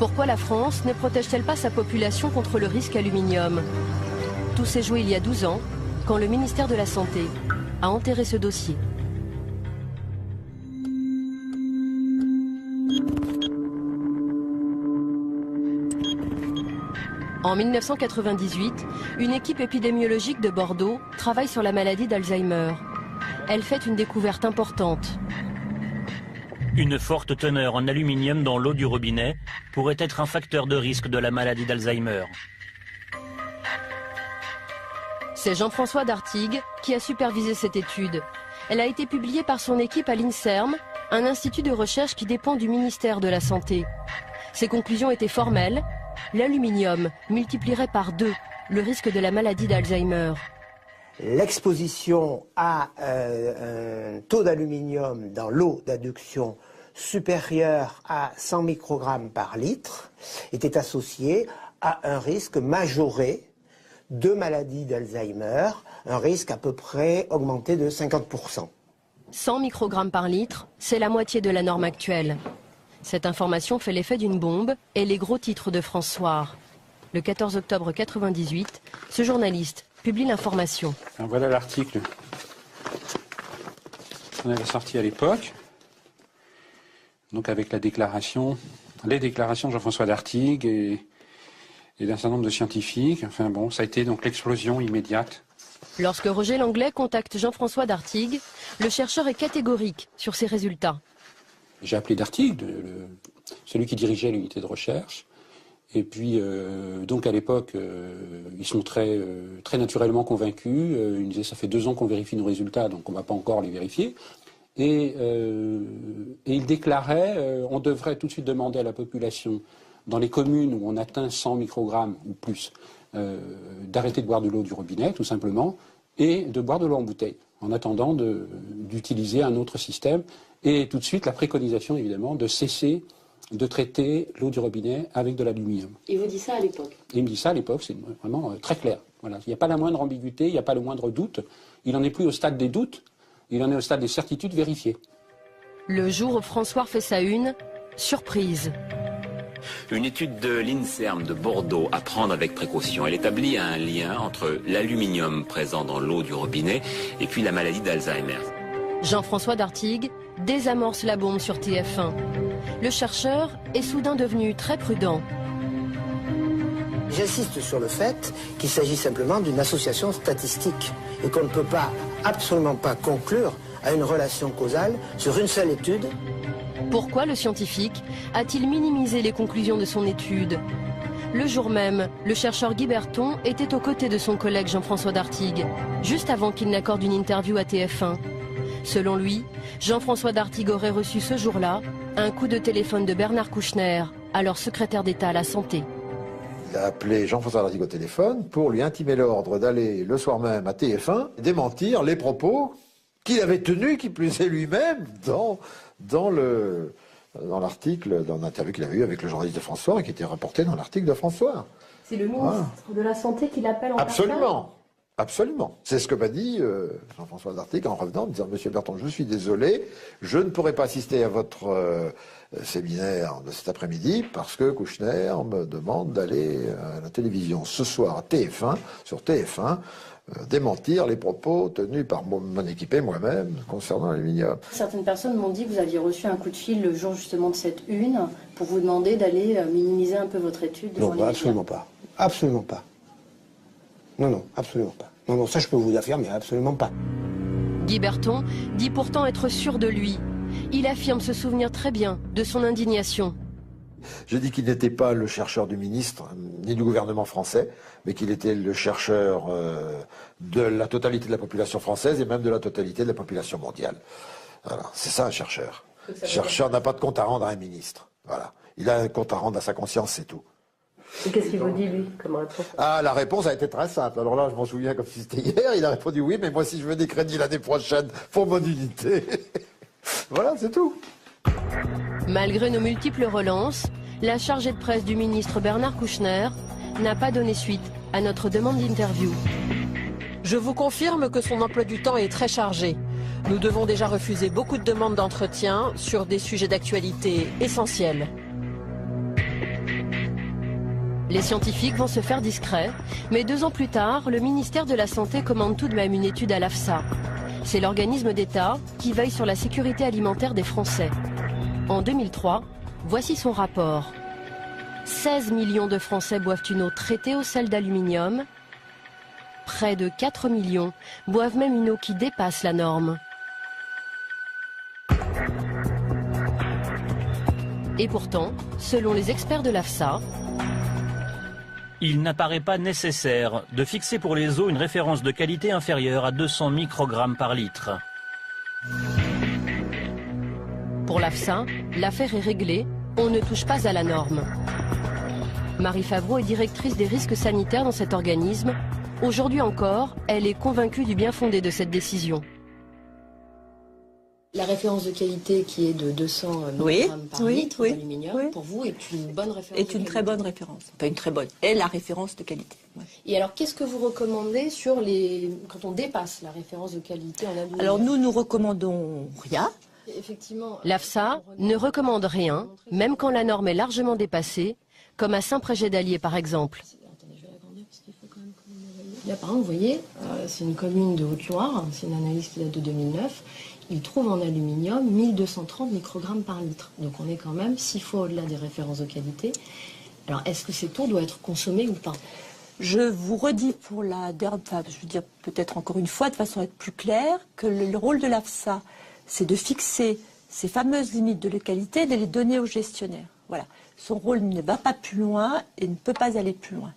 Pourquoi la France ne protège-t-elle pas sa population contre le risque aluminium? Tout s'est joué il y a 12 ans, quand le ministère de la Santé a enterré ce dossier. En 1998, une équipe épidémiologique de Bordeaux travaille sur la maladie d'Alzheimer. Elle fait une découverte importante. Une forte teneur en aluminium dans l'eau du robinet pourrait être un facteur de risque de la maladie d'Alzheimer. C'est Jean-François Dartigues qui a supervisé cette étude. Elle a été publiée par son équipe à l'INSERM, un institut de recherche qui dépend du ministère de la Santé. Ses conclusions étaient formelles. L'aluminium multiplierait par 2 le risque de la maladie d'Alzheimer. L'exposition à un taux d'aluminium dans l'eau d'adduction supérieur à 100 microgrammes par litre était associée à un risque majoré de maladie d'Alzheimer, un risque à peu près augmenté de 50%. 100 microgrammes par litre, c'est la moitié de la norme actuelle. Cette information fait l'effet d'une bombe et les gros titres de France Soir. Le 14 octobre 1998, ce journaliste publie l'information. Voilà l'article qu'on avait sorti à l'époque, donc avec les déclarations de Jean-François Dartigues et d'un certain nombre de scientifiques. Enfin bon, ça a été donc l'explosion immédiate. Lorsque Roger Langlais contacte Jean-François Dartigues, le chercheur est catégorique sur ses résultats. J'ai appelé Dartigues, celui qui dirigeait l'unité de recherche. Et puis, donc à l'époque, ils sont très naturellement convaincus. Ils disaient, ça fait 2 ans qu'on vérifie nos résultats, donc on ne va pas encore les vérifier. Et ils déclaraient, on devrait tout de suite demander à la population, dans les communes où on atteint 100 microgrammes ou plus, d'arrêter de boire de l'eau du robinet, tout simplement, et de boire de l'eau en bouteille, en attendant d'utiliser un autre système. Et tout de suite, la préconisation, évidemment, de cesser de traiter l'eau du robinet avec de l'aluminium. Il vous dit ça à l'époque? Il me dit ça à l'époque, c'est vraiment très clair. Voilà. Il n'y a pas la moindre ambiguïté, il n'y a pas le moindre doute. Il n'en est plus au stade des doutes, il en est au stade des certitudes vérifiées. Le jour où François fait sa une, surprise. Une étude de l'INSERM de Bordeaux à prendre avec précaution. Elle établit un lien entre l'aluminium présent dans l'eau du robinet et puis la maladie d'Alzheimer. Jean-François Dartigues désamorce la bombe sur TF1. Le chercheur est soudain devenu très prudent. J'insiste sur le fait qu'il s'agit simplement d'une association statistique et qu'on ne peut pas, absolument pas conclure à une relation causale sur une seule étude. Pourquoi le scientifique a-t-il minimisé les conclusions de son étude? Le jour même, le chercheur Guy Berton était aux côtés de son collègue Jean-François Dartigues, juste avant qu'il n'accorde une interview à TF1. Selon lui, Jean-François Dartigues aurait reçu ce jour-là un coup de téléphone de Bernard Kouchner, alors secrétaire d'État à la Santé. Il a appelé Jean-François Dartigues au téléphone pour lui intimer l'ordre d'aller le soir même à TF1 démentir les propos qu'il avait tenus, qui plus est lui-même, dans l'article, dans l'interview qu'il avait eu avec le journaliste de François et qui était rapporté dans l'article de François. C'est le ministre de la Santé qui l'appelle en personne ? Absolument. C'est ce que m'a dit Jean-François Dartigues en revenant, en disant « Monsieur Berton, je suis désolé, je ne pourrai pas assister à votre séminaire de cet après-midi parce que Kouchner me demande d'aller à la télévision ce soir à TF1, sur TF1, démentir les propos tenus par mon équipe et moi-même concernant l'aluminium. » Certaines personnes m'ont dit que vous aviez reçu un coup de fil le jour justement de cette une pour vous demander d'aller minimiser un peu votre étude. Non, absolument pas. Absolument pas. Non, absolument pas. Non, ça je peux vous affirmer, absolument pas. Guy Berton dit pourtant être sûr de lui. Il affirme se souvenir très bien de son indignation. J'ai dit qu'il n'était pas le chercheur du ministre, ni du gouvernement français, mais qu'il était le chercheur de la totalité de la population française et même de la totalité de la population mondiale. Voilà, c'est ça un chercheur. Le chercheur n'a pas de compte à rendre à un ministre. Voilà. Il a un compte à rendre à sa conscience, c'est tout. Et qu'est-ce qu'il vous dit, lui, comme réponse? La réponse a été très simple. Alors là, je m'en souviens comme si c'était hier. Il a répondu oui, mais moi, si je veux des crédits l'année prochaine pour mon unité. Voilà, c'est tout. Malgré nos multiples relances, la chargée de presse du ministre Bernard Kouchner n'a pas donné suite à notre demande d'interview. Je vous confirme que son emploi du temps est très chargé. Nous devons déjà refuser beaucoup de demandes d'entretien sur des sujets d'actualité essentiels. Les scientifiques vont se faire discrets, mais 2 ans plus tard, le ministère de la Santé commande tout de même une étude à l'AFSA. C'est l'organisme d'État qui veille sur la sécurité alimentaire des Français. En 2003, voici son rapport. 16 millions de Français boivent une eau traitée au sel d'aluminium. Près de 4 millions boivent même une eau qui dépasse la norme. Et pourtant, selon les experts de l'AFSA, il n'apparaît pas nécessaire de fixer pour les eaux une référence de qualité inférieure à 200 microgrammes par litre. pour l'AFSA, l'affaire est réglée, on ne touche pas à la norme. Marie Favreau est directrice des risques sanitaires dans cet organisme. Aujourd'hui encore, elle est convaincue du bien fondé de cette décision. La référence de qualité qui est de 200 mg par litre d'aluminium, pour vous, est une bonne référence est une très bonne référence. Pas une très bonne, est la référence de qualité. Ouais. Et alors, qu'est-ce que vous recommandez quand on dépasse la référence de qualité en aluminium? Alors, nous recommandons rien. Effectivement. L'AFSA ne recommande rien, même quand la norme est largement dépassée, comme à Saint-Prégé-d'Allier par exemple. Attendez, je vais l'agrandir parce qu'il faut quand même qu'on évalue. Là, par exemple, vous voyez, c'est une commune de Haute-Loire, c'est une analyse qui date de 2009. Il trouve en aluminium 1230 microgrammes par litre. Donc on est quand même 6 fois au-delà des références de qualité. Alors est-ce que cette eau doit être consommée ou pas? Je vous redis pour la dernière, je veux dire peut-être encore une fois de façon à être plus claire, que le rôle de l'AFSA, c'est de fixer ces fameuses limites de qualité et de les donner aux gestionnaires. Voilà. Son rôle ne va pas plus loin et ne peut pas aller plus loin.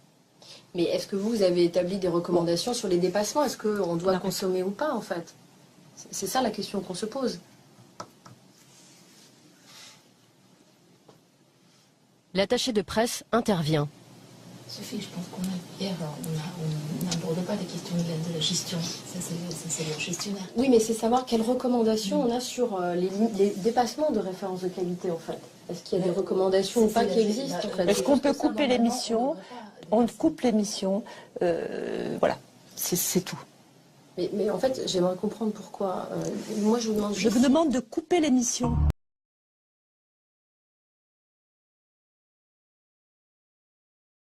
Mais est-ce que vous avez établi des recommandations sur les dépassements? Est-ce qu'on doit consommer ou pas en fait? C'est ça la question qu'on se pose. L'attaché de presse intervient. Sophie, je pense qu'on n'aborde pas les questions de la gestion. Ça, c'est le gestionnaire. Oui, mais c'est savoir quelles recommandations on a sur les dépassements de référence de qualité, en fait. Est-ce qu'il y a des recommandations ou pas qui existent en fait? Est-ce qu'on peut couper l'émission? On coupe l'émission. Voilà, c'est tout. Mais en fait, j'aimerais comprendre pourquoi. Moi, je vous demande... Je vous demande de couper l'émission.